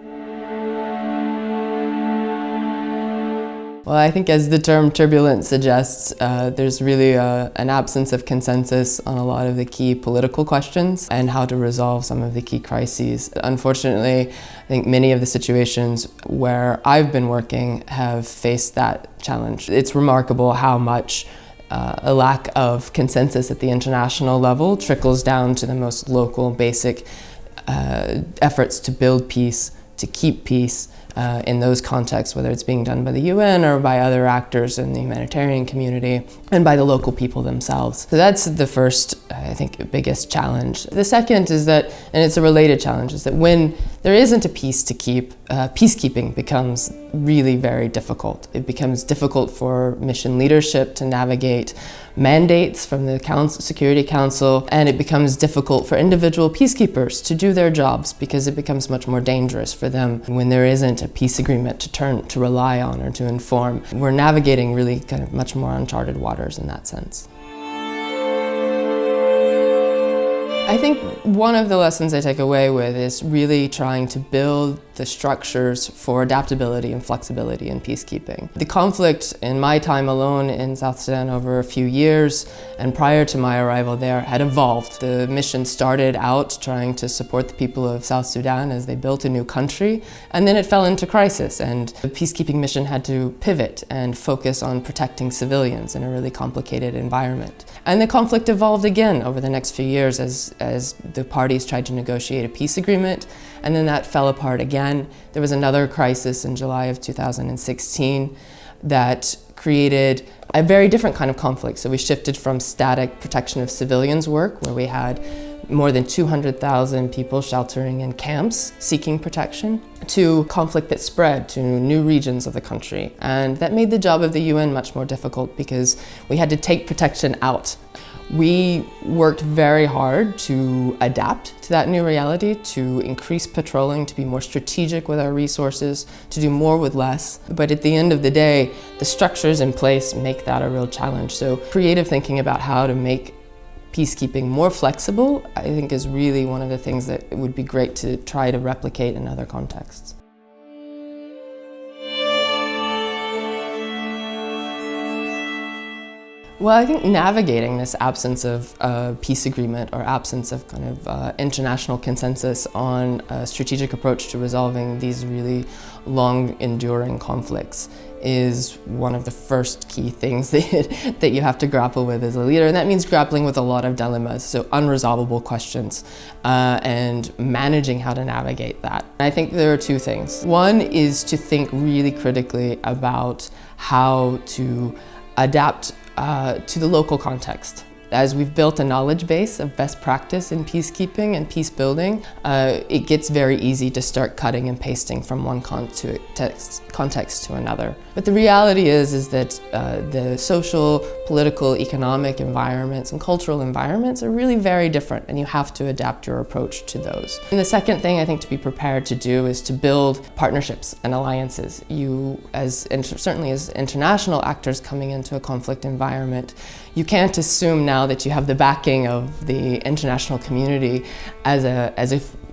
Well, I think as the term turbulent suggests, there's really an absence of consensus on a lot of the key political questions and how to resolve some of the key crises. Unfortunately, I think many of the situations where I've been working have faced that challenge. It's remarkable how much a lack of consensus at the international level trickles down to the most local, basic efforts to build peace, to keep peace, in those contexts, whether it's being done by the UN or by other actors in the humanitarian community and by the local people themselves. So that's the first, I think, biggest challenge. The second is that, and it's a related challenge, is that when there isn't a peace to keep, peacekeeping becomes really very difficult. It becomes difficult for mission leadership to navigate mandates from the Security Council, and it becomes difficult for individual peacekeepers to do their jobs because it becomes much more dangerous for them when there isn't a peace agreement to rely on or to inform. We're navigating really kind of much more uncharted waters in that sense. I think one of the lessons I take away with is really trying to build the structures for adaptability and flexibility in peacekeeping. The conflict in my time alone in South Sudan over a few years and prior to my arrival there had evolved. The mission started out trying to support the people of South Sudan as they built a new country, and then it fell into crisis, and the peacekeeping mission had to pivot and focus on protecting civilians in a really complicated environment. And the conflict evolved again over the next few years as the parties tried to negotiate a peace agreement, and then that fell apart again. There was another crisis in July of 2016 that created a very different kind of conflict. So we shifted from static protection of civilians work, where we had more than 200,000 people sheltering in camps seeking protection, to conflict that spread to new regions of the country. And that made the job of the UN much more difficult because we had to take protection out. We worked very hard to adapt to that new reality, to increase patrolling, to be more strategic with our resources, to do more with less. But at the end of the day, the structures in place make that a real challenge. So creative thinking about how to make peacekeeping more flexible, I think, is really one of the things that it would be great to try to replicate in other contexts. Well, I think navigating this absence of peace agreement or absence of kind of international consensus on a strategic approach to resolving these really long enduring conflicts is one of the first key things that you have to grapple with as a leader. And that means grappling with a lot of dilemmas, so unresolvable questions, and managing how to navigate that. I think there are two things. One is to think really critically about how to adapt to the local context. As we've built a knowledge base of best practice in peacekeeping and peace building, it gets very easy to start cutting and pasting from one context to another. But the reality is that the social, political, economic environments and cultural environments are really very different, and you have to adapt your approach to those. And the second thing I think to be prepared to do is to build partnerships and alliances. You, certainly as international actors coming into a conflict environment, you can't assume now that you have the backing of the international community as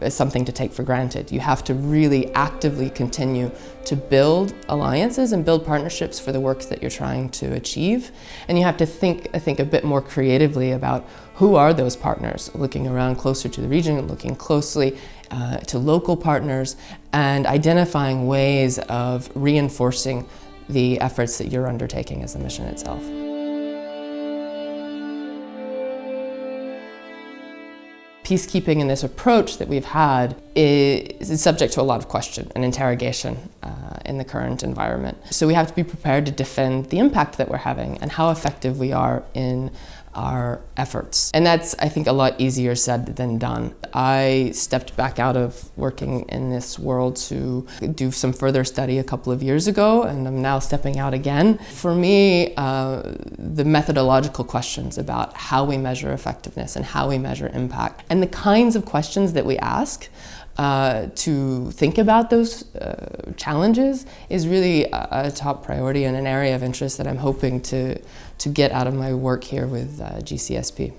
something to take for granted. You have to really actively continue to build alliances and build partnerships for the work that you're trying to achieve. And you have to think, I think, a bit more creatively about who are those partners, looking around closer to the region, looking closely to local partners, and identifying ways of reinforcing the efforts that you're undertaking as the mission itself. Peacekeeping in this approach that we've had is subject to a lot of question and interrogation in the current environment. So we have to be prepared to defend the impact that we're having and how effective we are in our efforts. And that's, I think, a lot easier said than done. I stepped back out of working in this world to do some further study a couple of years ago, and I'm now stepping out again. For me, the methodological questions about how we measure effectiveness and how we measure impact, and the kinds of questions that we ask to think about those challenges is really a top priority and an area of interest that I'm hoping to get out of my work here with GCSP.